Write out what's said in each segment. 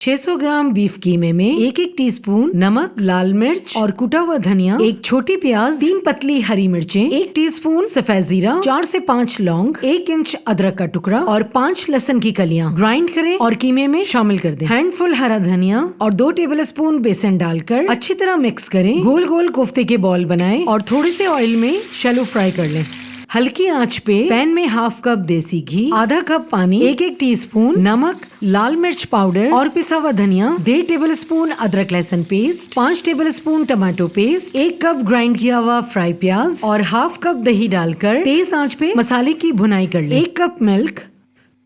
600 ग्राम beef कीमे में एक एक टीस्पून नमक, लाल मिर्च और कुटा हुआ धनिया, एक छोटी प्याज, 3 पतली हरी मिर्चें, 1 टीस्पून सफेद जीरा, 4 से 5 लौंग, 1 इंच अदरक का टुकड़ा और 5 लहसुन की कलियां ग्राइंड करें और कीमे में शामिल कर दें। हैंडफुल हरा धनिया और 2 टेबलस्पून बेसन डालकर अच्छी तरह मिक्स करें। गोल गोल कोफ्ते के बॉल बनाएं और थोड़े से ऑयल में शैलो फ्राई कर लें। हल्की आंच पे पैन में हाफ कप देसी घी, आधा कप पानी, 1 टीस्पून नमक, लाल मिर्च पाउडर और पिसा हुआ धनिया, 1.5 टेबलस्पून अदरक लहसुन paste, 5 tablespoon tomato paste, 1 cup grind किया हुआ फ्राई प्याज और हाफ कप दही डालकर तेज आंच पे मसाले की भुनाई कर लें। 1 कप मिल्क,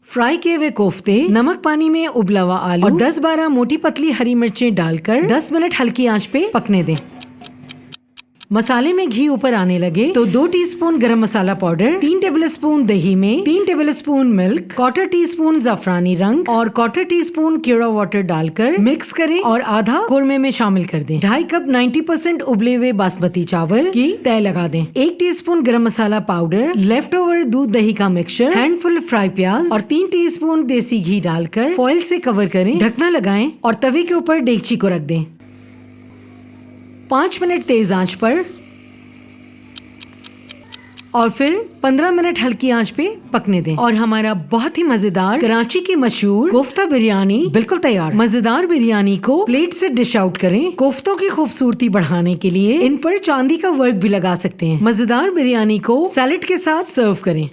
फ्राई किए हुए कोफ्ते, नमक पानी में उबला हुआ आलू और 10-12 मोटी पतली हरी मिर्चें डालकर 10 मिनट हल्की आंच पे पकने दें। मसाले में घी ऊपर आने लगे तो 2 टीस्पून गरम मसाला पाउडर, 3 टेबलस्पून दही में 3 टेबलस्पून मिल्क, 1/4 टीस्पून जाफरानी रंग और 1/4 टीस्पून केवड़ा वाटर डालकर मिक्स करें और आधा कोरमे में शामिल कर दें। 2.5 कप 90% उबले हुए बासमती चावल की तय लगा दें। 1 टीस्पून गरम मसाला पाउडर, लेफ्ट ओवर दूध दही का मिक्सचर, हैंडफुल फ्राई प्याज और 3 टीस्पून देसी घी डालकर फॉइल से कवर करें, ढकना लगाएं और तवे के ऊपर डेगची को रख दें। 5 मिनट तेज आंच पर और फिर 15 मिनट हल्की आंच पे पकने दें और हमारा बहुत ही मजेदार कराची की मशहूर कोफ्ता बिरयानी बिल्कुल तैयार। मजेदार बिरयानी को प्लेट से डिश आउट करें। कोफ्तों की खूबसूरती बढ़ाने के लिए इन पर चांदी का वर्क भी लगा सकते हैं। मजेदार बिरयानी को सैलेड के साथ सर्व करें।